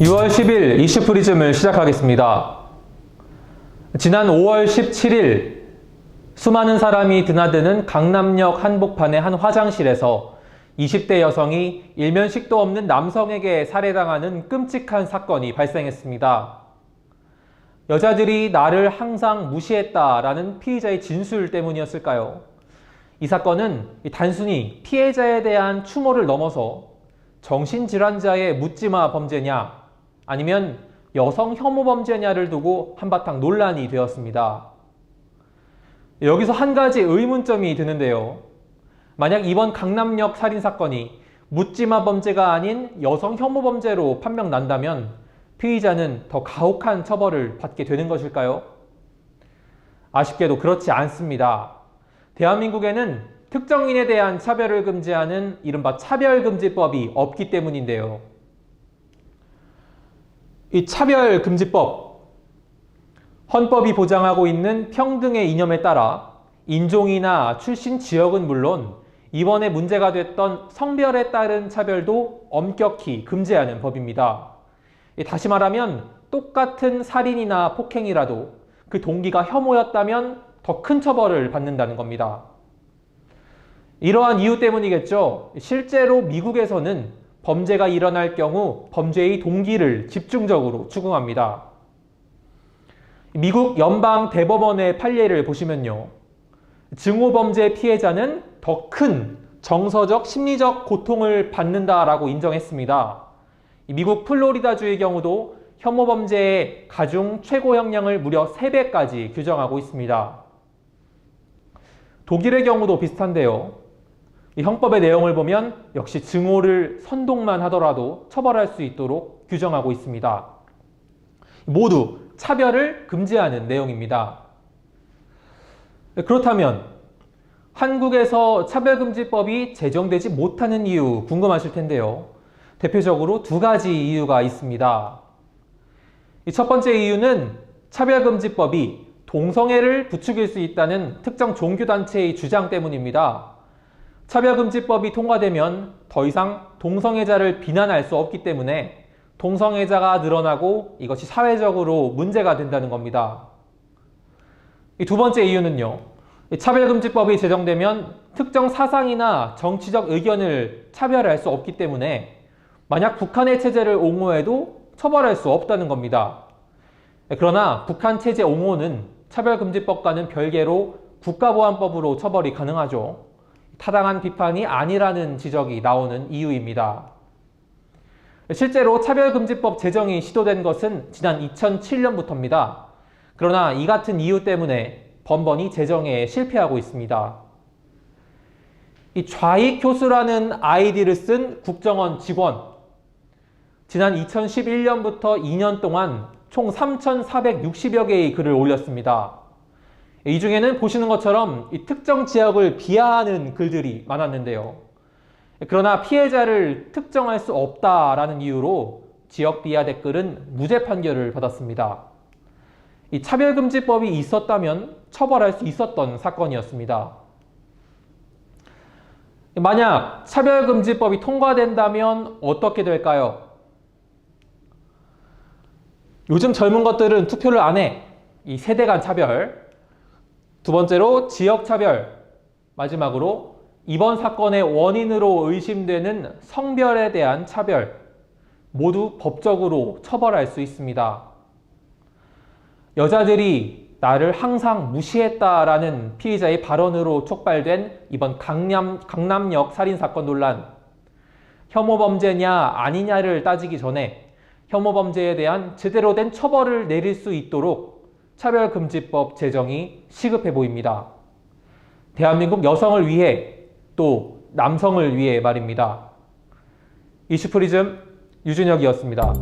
6월 10일 이슈프리즘을 시작하겠습니다. 지난 5월 17일 수많은 사람이 드나드는 강남역 한복판의 한 화장실에서 20대 여성이 일면식도 없는 남성에게 살해당하는 끔찍한 사건이 발생했습니다. 여자들이 나를 항상 무시했다라는 피의자의 진술 때문이었을까요? 이 사건은 단순히 피해자에 대한 추모를 넘어서 정신질환자의 묻지마 범죄냐 아니면 여성 혐오 범죄냐를 두고 한바탕 논란이 되었습니다. 여기서 한 가지 의문점이 드는데요. 만약 이번 강남역 살인사건이 묻지마 범죄가 아닌 여성 혐오 범죄로 판명난다면 피의자는 더 가혹한 처벌을 받게 되는 것일까요? 아쉽게도 그렇지 않습니다. 대한민국에는 특정인에 대한 차별을 금지하는 이른바 차별금지법이 없기 때문인데요. 이 차별금지법, 헌법이 보장하고 있는 평등의 이념에 따라 인종이나 출신 지역은 물론 이번에 문제가 됐던 성별에 따른 차별도 엄격히 금지하는 법입니다. 다시 말하면 똑같은 살인이나 폭행이라도 그 동기가 혐오였다면 더 큰 처벌을 받는다는 겁니다. 이러한 이유 때문이겠죠. 실제로 미국에서는 범죄가 일어날 경우 범죄의 동기를 집중적으로 추궁합니다. 미국 연방대법원의 판례를 보시면요. 증오범죄 피해자는 더 큰 정서적, 심리적 고통을 받는다라고 인정했습니다. 미국 플로리다주의 경우도 혐오범죄의 가중 최고형량을 무려 3배까지 규정하고 있습니다. 독일의 경우도 비슷한데요. 이 형법의 내용을 보면 역시 증오를 선동만 하더라도 처벌할 수 있도록 규정하고 있습니다. 모두 차별을 금지하는 내용입니다. 그렇다면 한국에서 차별금지법이 제정되지 못하는 이유 궁금하실 텐데요. 대표적으로 두 가지 이유가 있습니다. 첫 번째 이유는 차별금지법이 동성애를 부추길 수 있다는 특정 종교단체의 주장 때문입니다. 차별금지법이 통과되면 더 이상 동성애자를 비난할 수 없기 때문에 동성애자가 늘어나고 이것이 사회적으로 문제가 된다는 겁니다. 두 번째 이유는요. 차별금지법이 제정되면 특정 사상이나 정치적 의견을 차별할 수 없기 때문에 만약 북한의 체제를 옹호해도 처벌할 수 없다는 겁니다. 그러나 북한 체제 옹호는 차별금지법과는 별개로 국가보안법으로 처벌이 가능하죠. 타당한 비판이 아니라는 지적이 나오는 이유입니다. 실제로 차별금지법 제정이 시도된 것은 지난 2007년부터입니다. 그러나 이 같은 이유 때문에 번번이 제정에 실패하고 있습니다. 이 좌익교수라는 아이디를 쓴 국정원 직원, 지난 2011년부터 2년 동안 총 3,460여 개의 글을 올렸습니다. 이 중에는 보시는 것처럼 이 특정 지역을 비하하는 글들이 많았는데요. 그러나 피해자를 특정할 수 없다라는 이유로 지역 비하 댓글은 무죄 판결을 받았습니다. 이 차별금지법이 있었다면 처벌할 수 있었던 사건이었습니다. 만약 차별금지법이 통과된다면 어떻게 될까요? 요즘 젊은 것들은 투표를 안 해. 이 세대 간 차별. 두 번째로 지역차별, 마지막으로 이번 사건의 원인으로 의심되는 성별에 대한 차별, 모두 법적으로 처벌할 수 있습니다. 여자들이 나를 항상 무시했다라는 피의자의 발언으로 촉발된 이번 강남역 살인사건 논란, 혐오범죄냐 아니냐를 따지기 전에 혐오범죄에 대한 제대로 된 처벌을 내릴 수 있도록 차별금지법 제정이 시급해 보입니다. 대한민국 여성을 위해 또 남성을 위해 말입니다. 이슈프리즘 유준혁이었습니다.